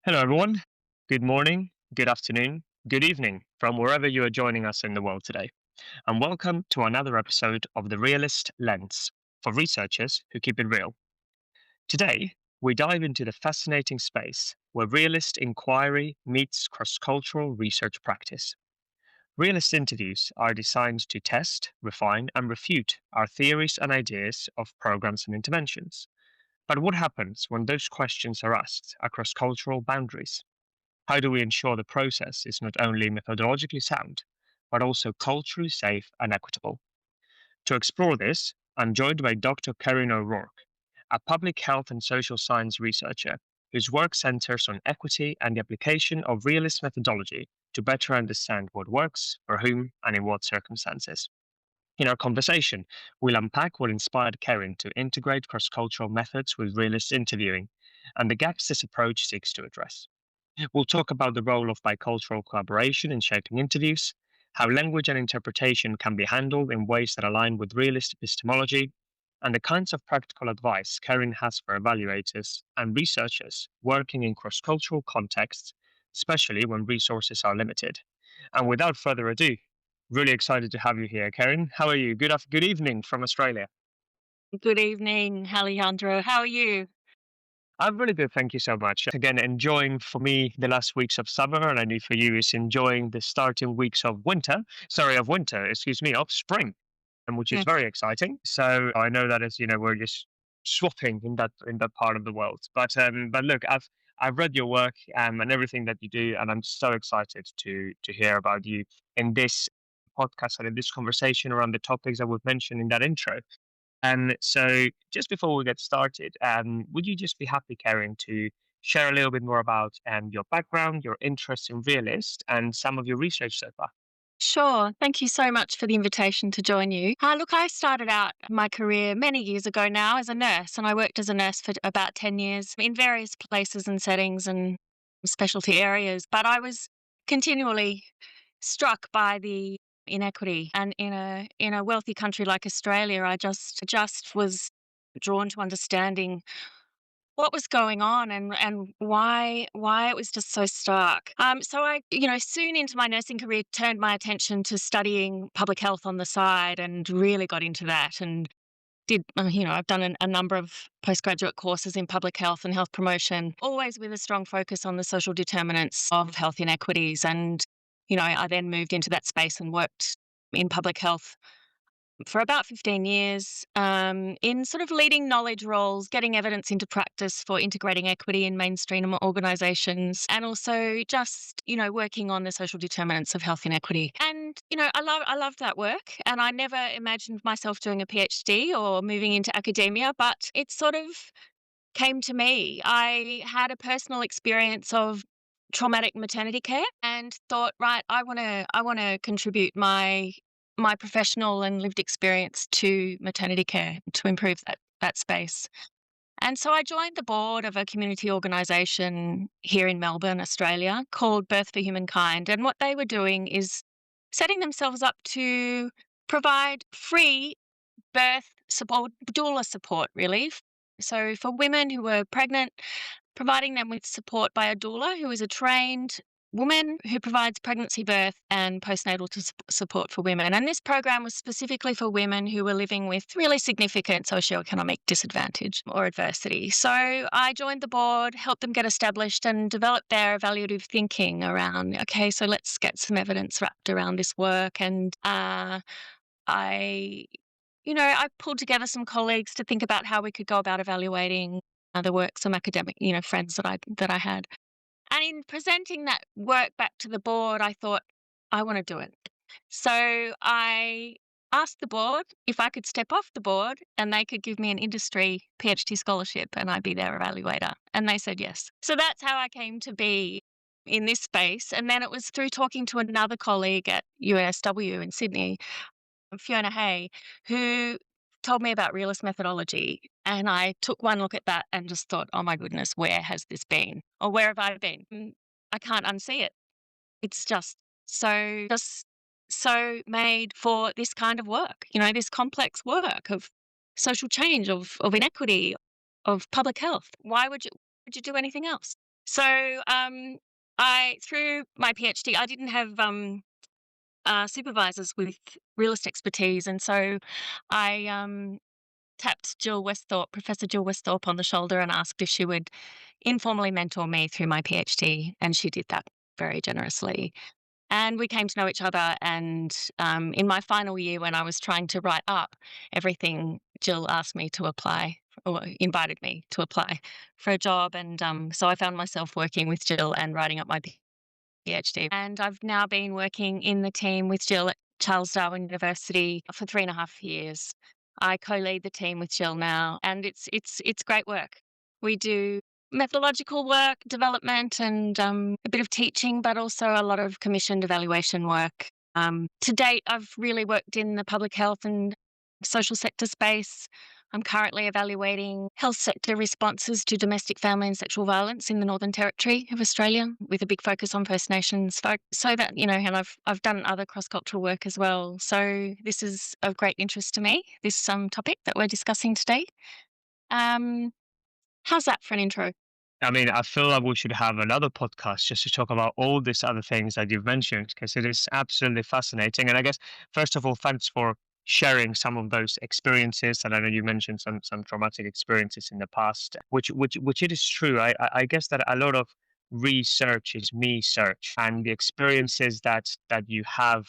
Hello, everyone. Good morning, good afternoon, good evening from wherever you are joining us in the world today. And welcome to another episode of the Realist Lens for researchers who keep it real. Today, we dive into the fascinating space where realist inquiry meets cross cultural research practice. Realist interviews are designed to test, refine, and refute our theories and ideas of programs and interventions. But what happens when those questions are asked across cultural boundaries? How do we ensure the process is not only methodologically sound, but also culturally safe and equitable? To explore this, I'm joined by Dr. Kerryn O'Rourke, a public health and social science researcher whose work centers on equity and the application of realist methodology to better understand what works, for whom, and in what circumstances. In our conversation, we'll unpack what inspired Kerryn to integrate cross cultural methods with realist interviewing and the gaps this approach seeks to address. We'll talk about the role of bicultural collaboration in shaping interviews, how language and interpretation can be handled in ways that align with realist epistemology, and the kinds of practical advice Karen has for evaluators and researchers working in cross cultural contexts, especially when resources are limited. And without further ado, really excited to have you here, Karen. How are you? Good evening from Australia. Good evening, Alejandro. How are you? I'm really good, thank you so much. Again, enjoying for me the last weeks of summer, and I know for you is enjoying the starting weeks of winter. Sorry, of winter, excuse me, of spring, and which is Mm. very exciting. So I know that is, we're just swapping in that part of the world. But look, I've read your work and everything that you do, and I'm so excited to hear about you in this podcast and in this conversation around the topics that we've mentioned in that intro. So, just before we get started, would you just be happy, Karen, to share a little bit more about your background, your interest in realist, and some of your research so far? Sure. Thank you so much for the invitation to join you. Look, I started out my career many years ago now as a nurse, and I worked as a nurse for about 10 years in various places and settings and specialty areas. But I was continually struck by the inequity. And in a wealthy country like Australia, I just was drawn to understanding what was going on and why it was just so stark. So I, soon into my nursing career, turned my attention to studying public health on the side and really got into that and did, I've done a number of postgraduate courses in public health and health promotion, always with a strong focus on the social determinants of health inequities. And, I then moved into that space and worked in public health for about 15 years in sort of leading knowledge roles, getting evidence into practice for integrating equity in mainstream organisations, and also just, working on the social determinants of health inequity. And, I love that work. And I never imagined myself doing a PhD or moving into academia, but it sort of came to me. I had a personal experience of traumatic maternity care and thought, right, I want to contribute my professional and lived experience to maternity care to improve that space. And so I joined the board of a community organisation here in Melbourne, Australia, called Birth for Humankind. And what they were doing is setting themselves up to provide free birth support, doula support, really. So for women who were pregnant, providing them with support by a doula who is a trained woman who provides pregnancy, birth, and postnatal support for women. And this program was specifically for women who were living with really significant socioeconomic disadvantage or adversity. So I joined the board, helped them get established, and develop their evaluative thinking around, okay, so let's get some evidence wrapped around this work. And I I pulled together some colleagues to think about how we could go about evaluating the work, some academic, friends that I had. And in presenting that work back to the board, I thought, I want to do it. So I asked the board if I could step off the board and they could give me an industry PhD scholarship and I'd be their evaluator. And they said yes. So that's how I came to be in this space. And then it was through talking to another colleague at UNSW in Sydney, Fiona Hay, who told me about realist methodology. And I took one look at that and just thought, oh my goodness, where has this been? Or where have I been? I can't unsee it. It's just so made for this kind of work, this complex work of social change, of inequity, of public health. Why would you do anything else? So, I through my PhD, I didn't have supervisors with realist expertise, and so I tapped Professor Jill Westhorpe, on the shoulder and asked if she would informally mentor me through my PhD, and she did that very generously. And we came to know each other. And in my final year, when I was trying to write up everything, Jill asked me to apply or invited me to apply for a job. And so I found myself working with Jill and writing up my PhD. And I've now been working in the team with Jill at Charles Darwin University for 3.5 years. I co-lead the team with Jill now, and it's great work. We do methodological work, development, and a bit of teaching, but also a lot of commissioned evaluation work. To date, I've really worked in the public health and social sector space. I'm currently evaluating health sector responses to domestic, family, and sexual violence in the Northern Territory of Australia, with a big focus on First Nations folk. So that, and I've done other cross-cultural work as well. So this is of great interest to me, this topic that we're discussing today. Um, how's that for an intro? I mean, I feel like we should have another podcast just to talk about all these other things that you've mentioned because it is absolutely fascinating. And I guess, first of all, thanks for sharing some of those experiences. And I know you mentioned some traumatic experiences in the past, which it is true. I guess that a lot of research is me search, and the experiences that you have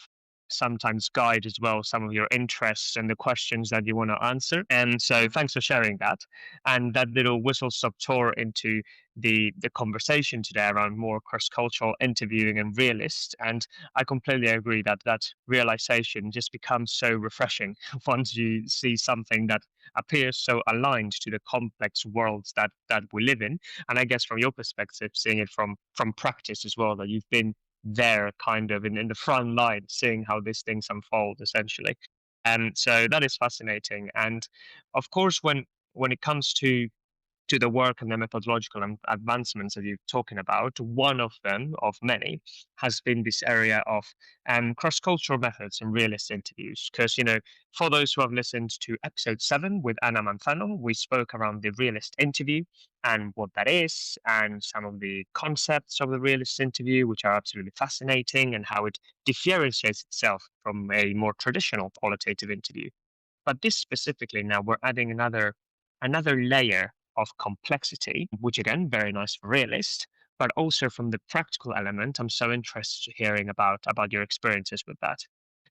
sometimes guide as well some of your interests and the questions that you want to answer. And so, thanks for sharing that. And that little whistle stop tour into the conversation today around more cross-cultural interviewing and realist. And I completely agree that that realization just becomes so refreshing once you see something that appears so aligned to the complex worlds that we live in. And I guess from your perspective, seeing it from practice as well, that you've been there kind of in the front line, seeing how these things unfold essentially. And so that is fascinating. And of course, when it comes to the work and the methodological advancements that you're talking about, one of them, of many, has been this area of cross-cultural methods and realist interviews. Because, for those who have listened to episode 7 with Anna Manzano, we spoke around the realist interview and what that is, and some of the concepts of the realist interview, which are absolutely fascinating, and how it differentiates itself from a more traditional qualitative interview. But this specifically, now we're adding another layer of complexity, which again, very nice for realist, but also from the practical element, I'm so interested hearing about your experiences with that.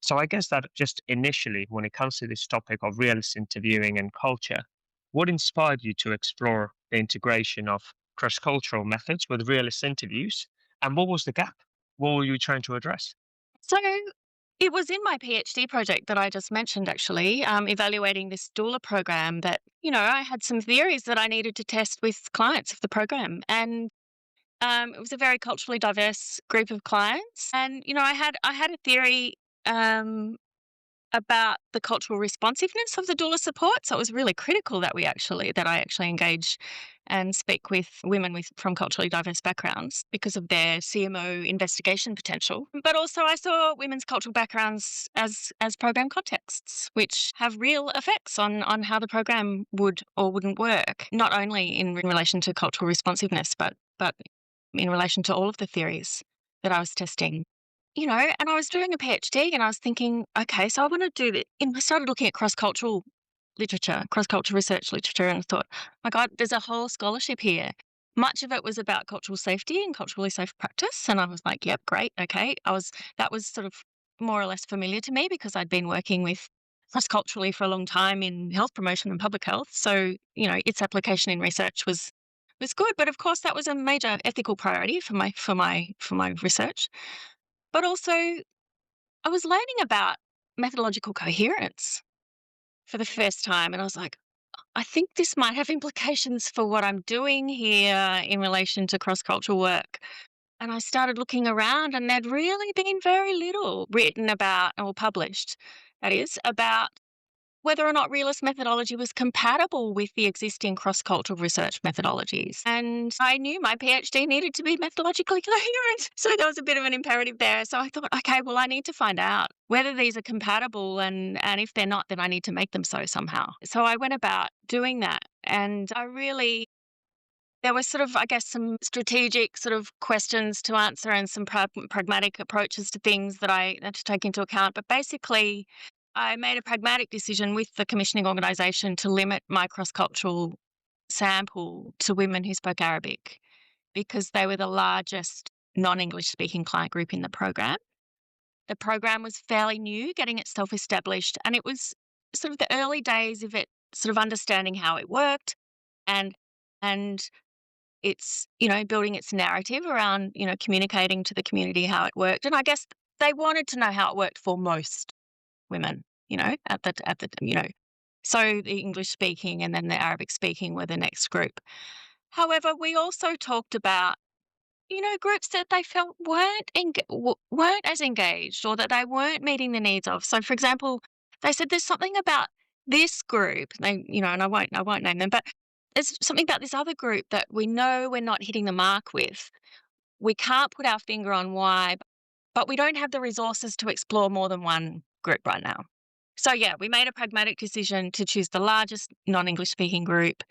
So I guess that just initially, when it comes to this topic of realist interviewing and culture, what inspired you to explore the integration of cross-cultural methods with realist interviews? And what was the gap? What were you trying to address? So it was in my PhD project that I just mentioned, actually, evaluating this doula program that, I had some theories that I needed to test with clients of the program. And it was a very culturally diverse group of clients. And, I had a theory um, about the cultural responsiveness of the doula support. So it was really critical that I actually engage and speak with women from culturally diverse backgrounds because of their CMO investigation potential. But also I saw women's cultural backgrounds as program contexts, which have real effects on how the program would or wouldn't work, not only in relation to cultural responsiveness, but in relation to all of the theories that I was testing. And I was doing a PhD and I was thinking, okay, so I want to do that. And I started looking at cross-cultural literature, cross-cultural research literature, and I thought, my God, there's a whole scholarship here. Much of it was about cultural safety and culturally safe practice. And I was like, yep, great. Okay. That was sort of more or less familiar to me because I'd been working with cross-culturally for a long time in health promotion and public health. So, its application in research was good. But of course that was a major ethical priority for my research. But also, I was learning about methodological coherence for the first time. And I was like, I think this might have implications for what I'm doing here in relation to cross cultural work. And I started looking around, and there'd really been very little written about or published, that is, about whether or not realist methodology was compatible with the existing cross-cultural research methodologies. And I knew my PhD needed to be methodologically coherent. So there was a bit of an imperative there. So I thought, okay, well, I need to find out whether these are compatible, and if they're not, then I need to make them so somehow. So I went about doing that. And there was sort of, I guess, some strategic sort of questions to answer and some pragmatic approaches to things that I had to take into account. But basically, I made a pragmatic decision with the commissioning organisation to limit my cross-cultural sample to women who spoke Arabic because they were the largest non-English speaking client group in the program. The program was fairly new, getting itself established, and it was sort of the early days of it sort of understanding how it worked and and it's, building its narrative around, communicating to the community how it worked. And I guess they wanted to know how it worked for most women, so the English speaking and then the Arabic speaking were the next group. However, we also talked about, groups that they felt weren't as engaged or that they weren't meeting the needs of. So, for example, they said there's something about this group. And I won't name them, but there's something about this other group that we know we're not hitting the mark with. We can't put our finger on why, but we don't have the resources to explore more than one group right now. So yeah, we made a pragmatic decision to choose the largest non-English speaking group.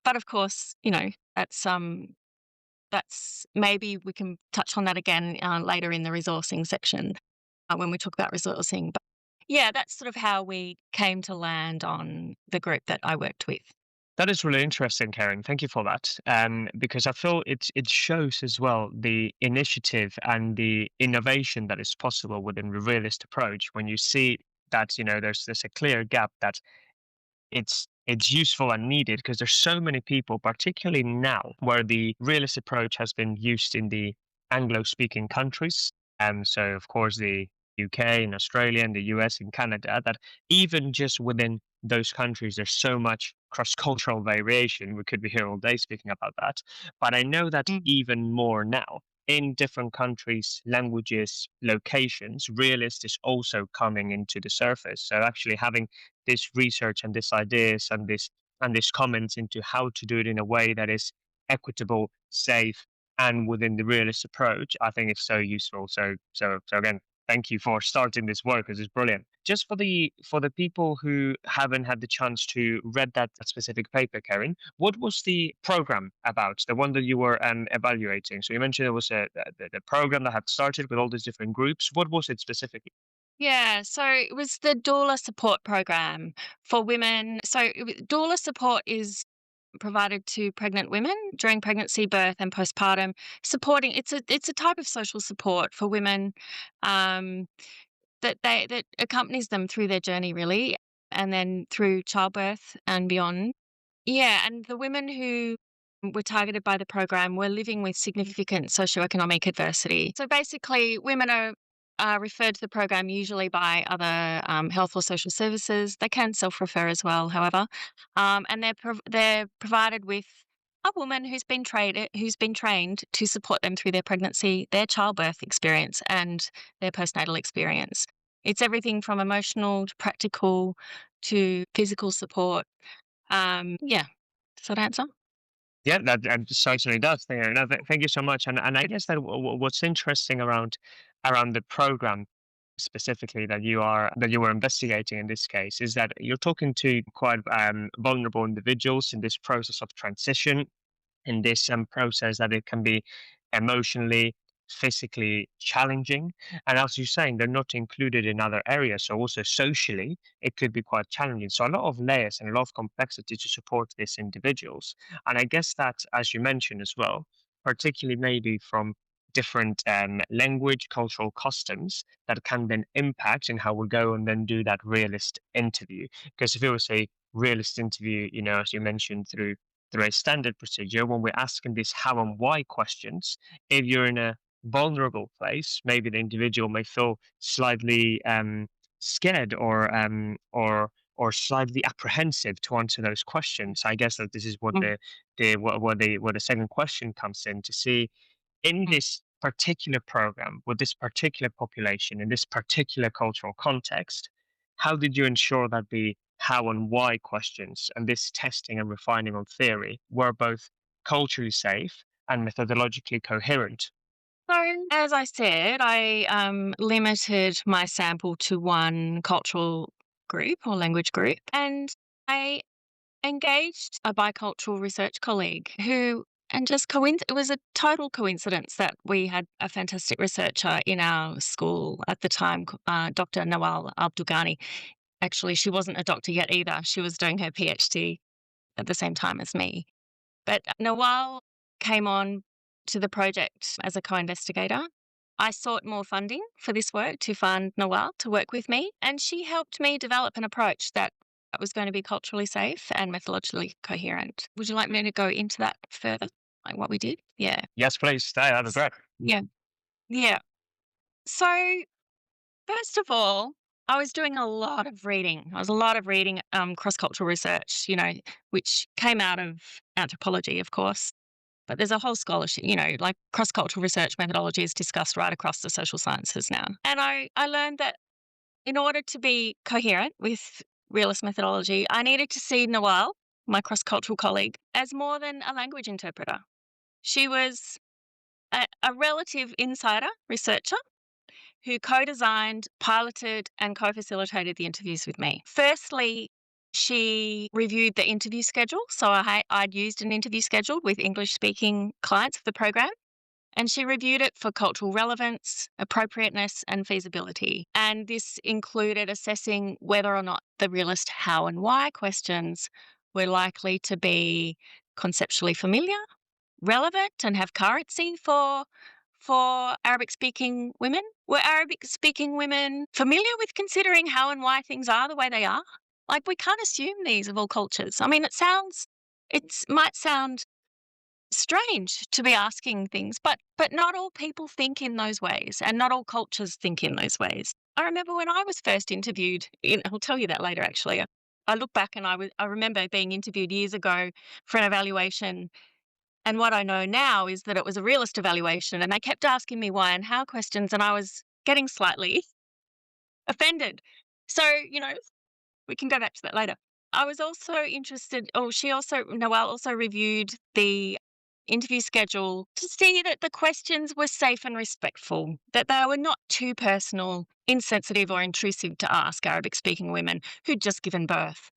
But of course, that's maybe we can touch on that again later in the resourcing section when we talk about resourcing. But yeah, that's sort of how we came to land on the group that I worked with. That is really interesting, Karen. Thank you for that. Because I feel it shows as well the initiative and the innovation that is possible within the realist approach when you see that there's a clear gap that it's useful and needed because there's so many people, particularly now, where the realist approach has been used in the Anglo-speaking countries. So of course the UK and Australia and the US and Canada, that even just within those countries, there's so much cross-cultural variation. We could be here all day speaking about that. But I know that Mm. even more now in different countries, languages, locations, realist is also coming into the surface. So actually having this research and this ideas and this comments into how to do it in a way that is equitable, safe, and within the realist approach, I think it's so useful. So again, thank you for starting this work because it's brilliant. Just for the people who haven't had the chance to read that specific paper, Karen, what was the program about? The one that you were evaluating. So you mentioned it was the program that had started with all these different groups. What was it specifically? Yeah, so it was the doula support program for women. So doula support is provided to pregnant women during pregnancy, birth, and postpartum. Supporting it's a type of social support for women um, that accompanies them through their journey, really, and then through childbirth and beyond. Yeah, and the women who were targeted by the program were living with significant socioeconomic adversity. So basically, women are referred to the program usually by other health or social services. They can self-refer as well, however, and they're provided with a woman who's been trained to support them through their pregnancy, their childbirth experience, and their postnatal experience. It's everything from emotional to practical to physical support. Yeah. Does that answer? Yeah, that certainly does. No, thank you so much. And I Good. guess that what's interesting around the program specifically that you were investigating in this case is that you're talking to quite vulnerable individuals in this process of transition in this process that it can be emotionally, physically challenging. And as you're saying, they're not included in other areas. So also socially, it could be quite challenging. So a lot of layers and a lot of complexity to support these individuals. And I guess that, as you mentioned as well, particularly maybe from different language, cultural customs that can then impact in how we go and then do that realist interview. Because if it was a realist interview, as you mentioned, through a standard procedure when we're asking these how and why questions. If you're in a vulnerable place, maybe the individual may feel slightly scared or slightly apprehensive to answer those questions. I guess that this is what Mm, the second question comes in to see in mm. this particular program with this particular population in this particular cultural context, how did you ensure that the how and why questions and this testing and refining on theory were both culturally safe and methodologically coherent? So, as I said, I limited my sample to one cultural group or language group, and I engaged a bicultural research colleague who, and just it was a total coincidence that we had a fantastic researcher in our school at the time, Dr. Nawal Abdulghani. Actually, she wasn't a doctor yet either. She was doing her PhD at the same time as me. But Nawal came on to the project as a co-investigator. I sought more funding for this work to fund Nawal to work with me, and she helped me develop an approach that was going to be culturally safe and methodologically coherent. Would you like me to go into that further, like what we did? Yeah. Yes, please. That'd be great. Yeah. Yeah. So, first of all, I was doing a lot of reading. I was a lot of reading cross-cultural research, which came out of anthropology, of course. But there's a whole scholarship, like cross-cultural research methodology is discussed right across the social sciences now. And I learned that in order to be coherent with realist methodology, I needed to see Nawal, my cross-cultural colleague, as more than a language interpreter. She was a relative insider researcher who co-designed, piloted, and co-facilitated the interviews with me. Firstly, she reviewed the interview schedule. So I'd used an interview schedule with English-speaking clients of the program, and she reviewed it for cultural relevance, appropriateness, and feasibility. And this included assessing whether or not the realist how and why questions were likely to be conceptually familiar, relevant, and have currency for Arabic-speaking women. Were Arabic-speaking women familiar with considering how and why things are the way they are? Like, we can't assume these of all cultures. I mean, it might sound strange to be asking things, but not all people think in those ways, and not all cultures think in those ways. I remember when I was first interviewed, I'll tell you that later, actually. I look back and I remember being interviewed years ago for an evaluation. And what I know now is that it was a realist evaluation, and they kept asking me why and how questions, and I was getting slightly offended. So, we can go back to that later. I was also interested, Noelle also reviewed the interview schedule to see that the questions were safe and respectful, that they were not too personal, insensitive, or intrusive to ask Arabic-speaking women who'd just given birth,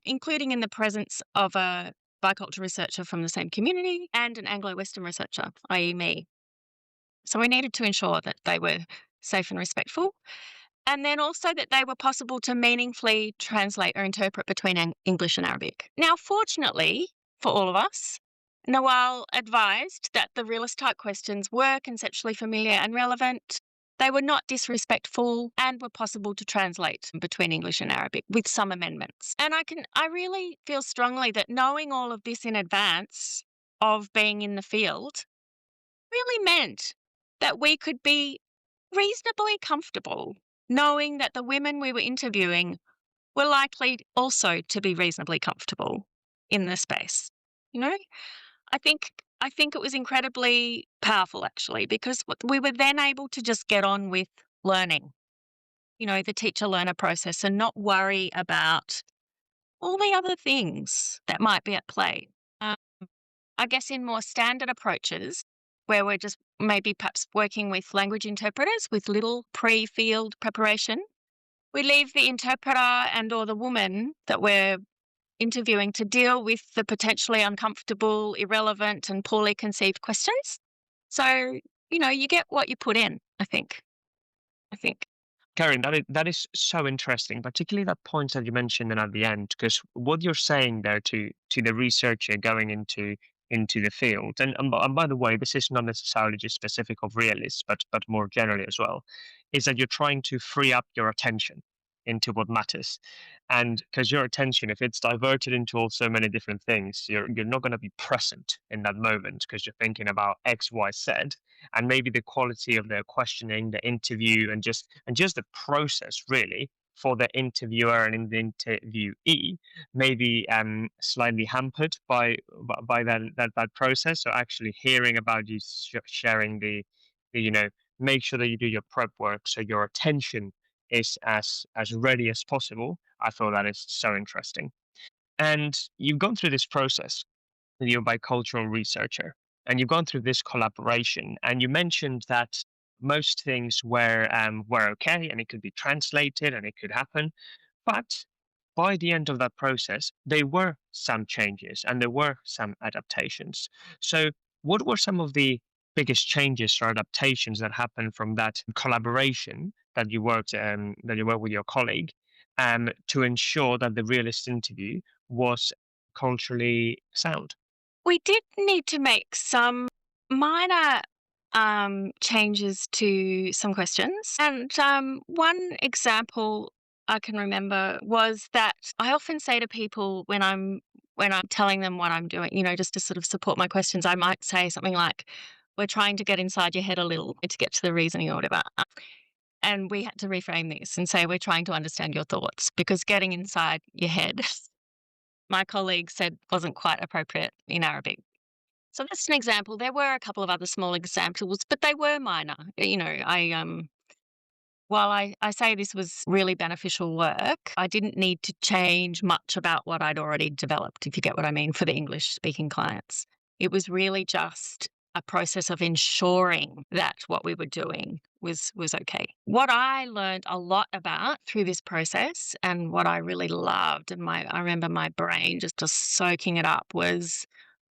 including in the presence of a bicultural researcher from the same community and an Anglo-Western researcher, i.e. me. So we needed to ensure that they were safe and respectful, and then also that they were possible to meaningfully translate or interpret between English and Arabic. Now, fortunately for all of us, Nawal advised that the realist type questions were conceptually familiar and relevant. They were not disrespectful and were possible to translate between English and Arabic with some amendments. And I really feel strongly that knowing all of this in advance of being in the field really meant that we could be reasonably comfortable knowing that the women we were interviewing were likely also to be reasonably comfortable in the space. I think it was incredibly powerful, actually, because we were then able to just get on with learning, the teacher-learner process, and not worry about all the other things that might be at play. I guess in more standard approaches, where we're just maybe perhaps working with language interpreters with little pre-field preparation, we leave the interpreter and or the woman that we're interviewing to deal with the potentially uncomfortable, irrelevant, and poorly conceived questions. So, you get what you put in, I think. Kerryn, that is so interesting, particularly that point that you mentioned then at the end, because what you're saying there to the researcher going into the field, and by the way, this is not necessarily just specific of realists, but more generally as well, is that you're trying to free up your attention into what matters, and because your attention, if it's diverted into all so many different things, you're not going to be present in that moment because you're thinking about X, Y, Z, and maybe the quality of their questioning, the interview, and just the process really for the interviewer and the interviewee may be slightly hampered by that process. So actually hearing about you sharing the make sure that you do your prep work so your attention is as ready as possible. I thought that is so interesting. And you've gone through this process with your bicultural researcher, and you've gone through this collaboration, and you mentioned that most things were okay, and it could be translated, and it could happen. But by the end of that process, there were some changes and there were some adaptations. So, what were some of the biggest changes or adaptations that happened from that collaboration that you worked with your colleague, to ensure that the realist interview was culturally sound? We did need to make some minor changes to some questions. And one example I can remember was that I often say to people when I'm telling them what I'm doing, just to sort of support my questions, I might say something like, "We're trying to get inside your head a little to get to the reasoning or whatever." And we had to reframe this and say, "We're trying to understand your thoughts," because getting inside your head, my colleague said, wasn't quite appropriate in Arabic. So that's an example. There were a couple of other small examples, but they were minor. While I say this was really beneficial work, I didn't need to change much about what I'd already developed, if you get what I mean, for the English speaking clients. It was really just a process of ensuring that what we were doing was okay. What I learned a lot about through this process and what I really loved, and I remember my brain just soaking it up, was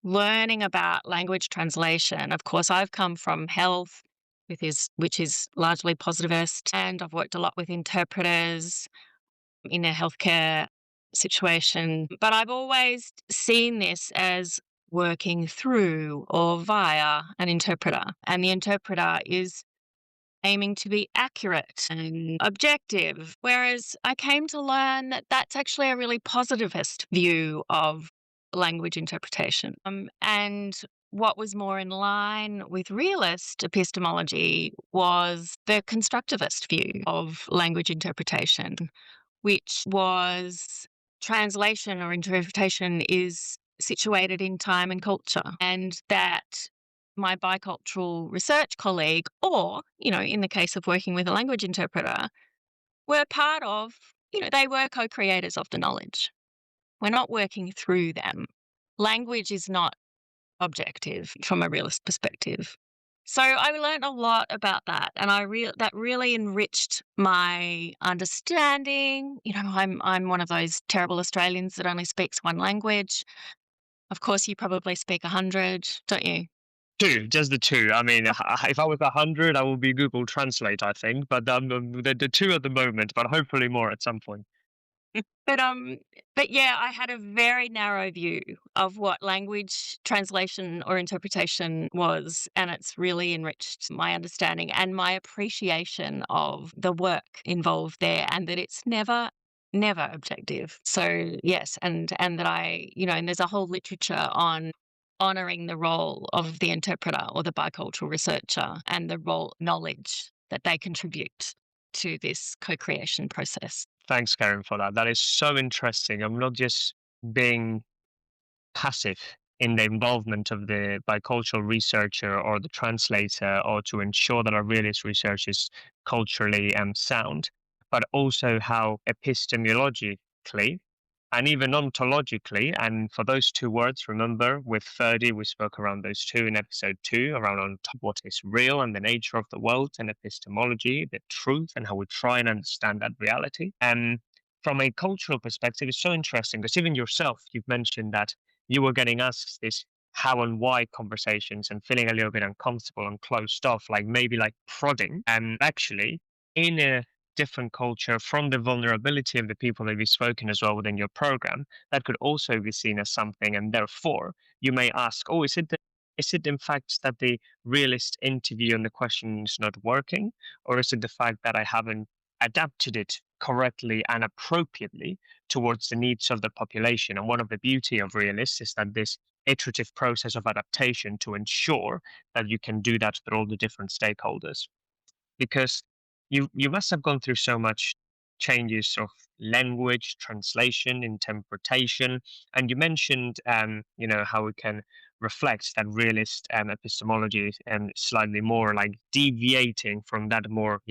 learning about language translation. Of course, I've come from health, which is largely positivist, and I've worked a lot with interpreters in a healthcare situation. But I've always seen this as working through or via an interpreter, and the interpreter is aiming to be accurate and objective. Whereas I came to learn that that's actually a really positivist view of language interpretation. And what was more in line with realist epistemology was the constructivist view of language interpretation, which was translation or interpretation is situated in time and culture, and that my bicultural research colleague, or, in the case of working with a language interpreter, were part of, they were co creators of the knowledge. We're not working through them. Language is not objective from a realist perspective. So I learned a lot about that, and that really enriched my understanding. I'm one of those terrible Australians that only speaks one language. Of course, you probably speak 100, don't you? Two, just the two. I mean, if I was 100, I would be Google Translate, I think. But the two at the moment, but hopefully more at some point. But but yeah, I had a very narrow view of what language translation or interpretation was, and it's really enriched my understanding and my appreciation of the work involved there, and that it's never objective. So yes, and that and there's a whole literature on honoring the role of the interpreter or the bicultural researcher and the role knowledge that they contribute to this co-creation process. Thanks, Karen, for that. That is so interesting. I'm not just being passive in the involvement of the bicultural researcher or the translator, or to ensure that our realist research is culturally sound, but also how epistemologically and even ontologically, and for those two words, remember with 30, we spoke around those two in episode 2, around on what is real and the nature of the world, and epistemology, the truth, and how we try and understand that reality. And from a cultural perspective, it's so interesting because even yourself, you've mentioned that you were getting asked this how and why conversations and feeling a little bit uncomfortable and closed off, like maybe like prodding. And actually, in a different culture, from the vulnerability of the people that you've spoken as well within your program, that could also be seen as something. And therefore, you may ask, oh, is it in fact that the realist interview and the question is not working? Or is it the fact that I haven't adapted it correctly and appropriately towards the needs of the population? And one of the beauty of realists is that this iterative process of adaptation to ensure that you can do that with all the different stakeholders, because you must have gone through so much changes of language translation interpretation, and you mentioned how we can reflect that realist epistemology and slightly more like deviating from that more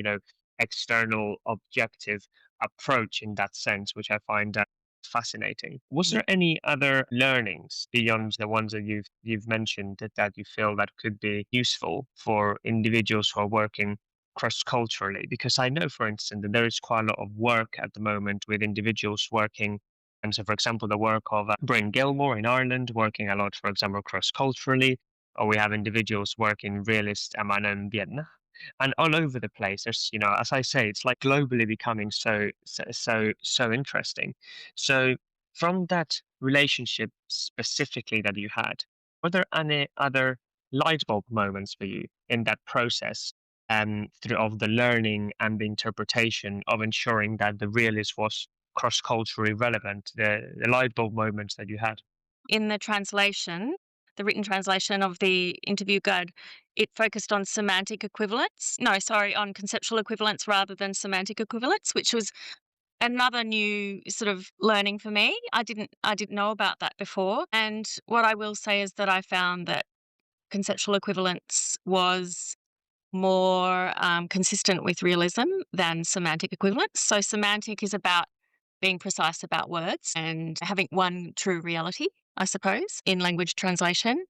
external objective approach in that sense, which I find fascinating. Was there any other learnings beyond the ones that you've mentioned that you feel that could be useful for individuals who are working cross-culturally? Because I know, for instance, that there is quite a lot of work at the moment with individuals working. And so, for example, the work of Bryn Gilmore in Ireland, working a lot, for example, cross-culturally, or we have individuals working realist and Vienna, and all over the place. There's, as I say, it's like globally becoming so interesting. So, from that relationship specifically that you had, were there any other light bulb moments for you in that process, through of the learning and the interpretation of ensuring that the realist was cross-culturally relevant, the light bulb moments that you had? In the written translation of the interview guide, it focused on semantic equivalence. No, sorry, on conceptual equivalence rather than semantic equivalence, which was another new sort of learning for me. I didn't know about that before. And what I will say is that I found that conceptual equivalence was more consistent with realism than semantic equivalence. So semantic is about being precise about words and having one true reality, I suppose, in language translation,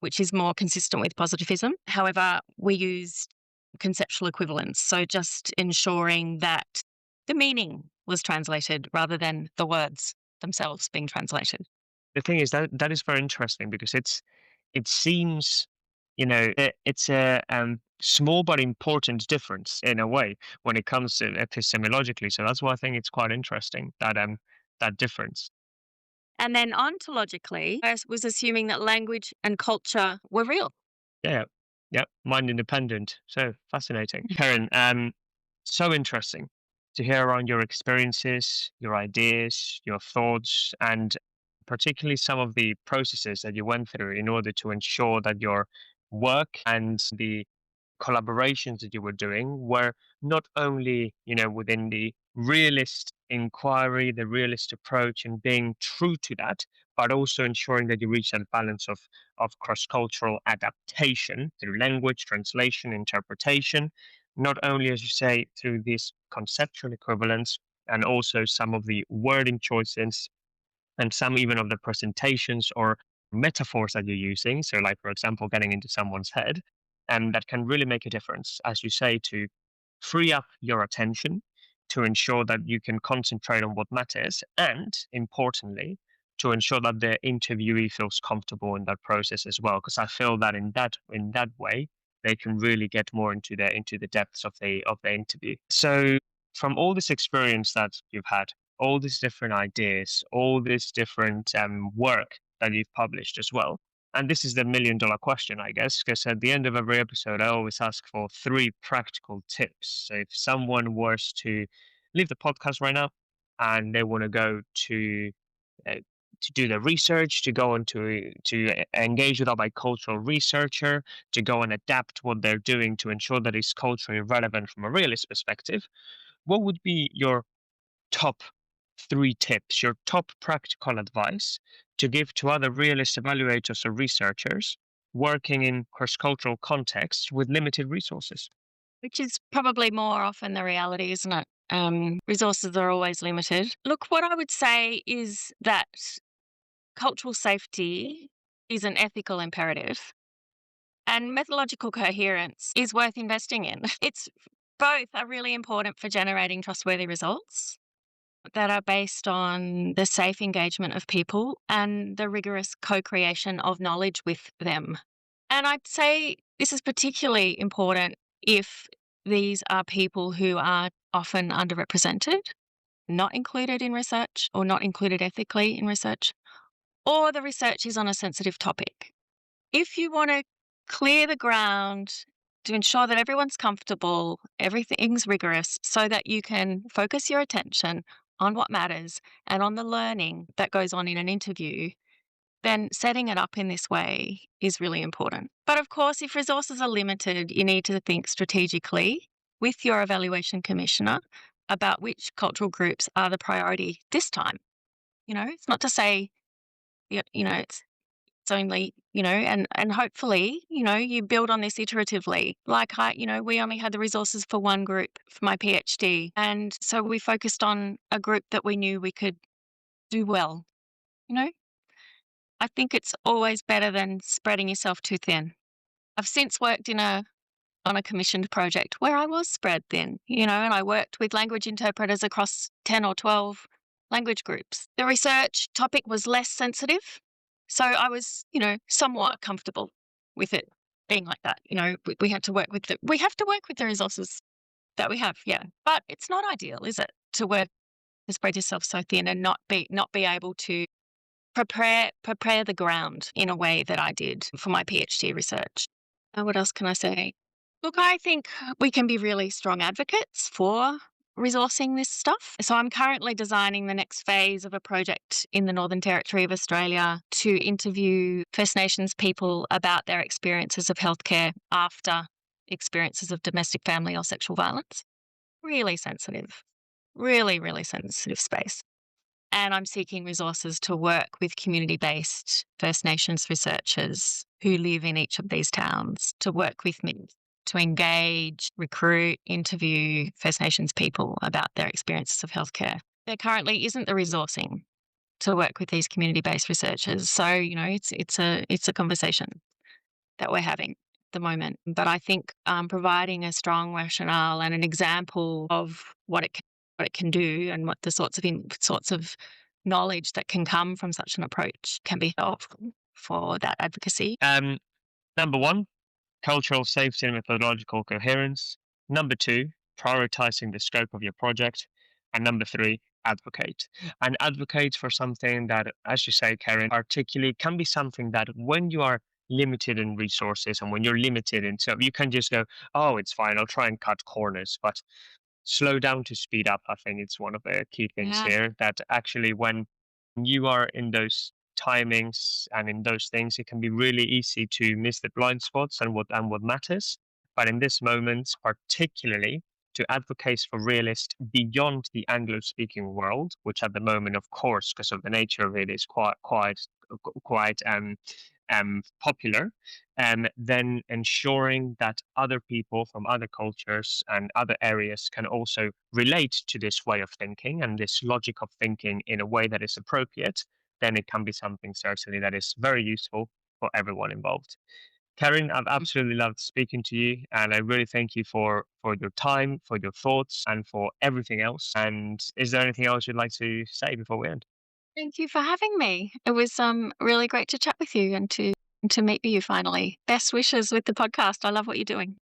which is more consistent with positivism. However, we used conceptual equivalence, so just ensuring that the meaning was translated rather than the words themselves being translated. The thing is that that is very interesting because it seems, it's a small but important difference in a way when it comes to epistemologically. So that's why I think it's quite interesting that that difference. And then ontologically, I was assuming that language and culture were real. Yeah, yeah, mind independent. So fascinating, Karen. So interesting to hear around your experiences, your ideas, your thoughts, and particularly some of the processes that you went through in order to ensure that your work and the collaborations that you were doing were not only, within the realist inquiry, the realist approach, and being true to that, but also ensuring that you reach that balance of cross-cultural adaptation through language, translation, interpretation, not only, as you say, through this conceptual equivalence, and also some of the wording choices and some even of the presentations or metaphors that you're using. So, like, for example, getting into someone's head, and that can really make a difference, as you say, to free up your attention to ensure that you can concentrate on what matters, and importantly, to ensure that the interviewee feels comfortable in that process as well. Because I feel that in that way, they can really get more into the depths of the interview. So, from all this experience that you've had, all these different ideas, all this different work that you've published as well. And this is the $1 million question, I guess, because at the end of every episode, I always ask for 3 practical tips. So if someone was to leave the podcast right now and they want to go uh, to do the research, to go on to engage with a bicultural researcher, to go and adapt what they're doing to ensure that it's culturally relevant from a realist perspective, what would be your top 3 tips, your top practical advice to give to other realist evaluators or researchers working in cross-cultural contexts with limited resources? Which is probably more often the reality, isn't it? Resources are always limited. Look, what I would say is that cultural safety is an ethical imperative, and methodological coherence is worth investing in. It's both are really important for generating trustworthy results that are based on the safe engagement of people and the rigorous co creation of knowledge with them. And I'd say this is particularly important if these are people who are often underrepresented, not included in research, or not included ethically in research, or the research is on a sensitive topic. If you want to clear the ground to ensure that everyone's comfortable, everything's rigorous, so that you can focus your attention on what matters and on the learning that goes on in an interview, then setting it up in this way is really important. But of course, if resources are limited, you need to think strategically with your evaluation commissioner about which cultural groups are the priority this time. It's not to say, it's only, and hopefully, you build on this iteratively. Like we only had the resources for one group for my PhD. And so we focused on a group that we knew we could do well. You know, I think it's always better than spreading yourself too thin. I've since worked in a on a commissioned project where I was spread thin, and I worked with language interpreters across 10 or 12 language groups. The research topic was less sensitive, so I was, somewhat comfortable with it being like that. We have to work with the resources that we have, yeah. But it's not ideal, is it, to spread yourself so thin and not be able to prepare the ground in a way that I did for my PhD research. What else can I say? Look, I think we can be really strong advocates for resourcing this stuff. So I'm currently designing the next phase of a project in the Northern Territory of Australia to interview First Nations people about their experiences of healthcare after experiences of domestic, family or sexual violence. Really sensitive, really, really sensitive space. And I'm seeking resources to work with community-based First Nations researchers who live in each of these towns to work with me to engage, recruit, interview First Nations people about their experiences of healthcare. There currently isn't the resourcing to work with these community-based researchers. So, it's a conversation that we're having at the moment. But I think providing a strong rationale and an example of what it can do and what the sorts of knowledge that can come from such an approach can be helpful for that advocacy. Number one, cultural safety and methodological coherence. Number two, prioritizing the scope of your project. And number three, advocate. And advocate for something that, as you say, Kerryn, particularly can be something that when you are limited in resources and when you're limited in, so you can just go, oh, it's fine, I'll try and cut corners. But slow down to speed up, I think it's one of the key things Yeah. here, that actually when you are in those timings and in those things, it can be really easy to miss the blind spots and what matters. But in this moment, particularly to advocate for realists beyond the Anglo-speaking world, which at the moment, of course, because of the nature of it, is quite popular, then ensuring that other people from other cultures and other areas can also relate to this way of thinking and this logic of thinking in a way that is appropriate, then it can be something certainly that is very useful for everyone involved. Kerryn, I've absolutely loved speaking to you, and I really thank you for your time, for your thoughts, and for everything else. And is there anything else you'd like to say before we end? Thank you for having me. It was really great to chat with you and to meet you finally. Best wishes with the podcast. I love what you're doing.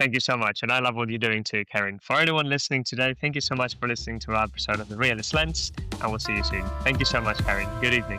Thank you so much. And I love what you're doing too, Kerryn. For anyone listening today, thank you so much for listening to our episode of The Realist Lens, and we'll see you soon. Thank you so much, Kerryn. Good evening.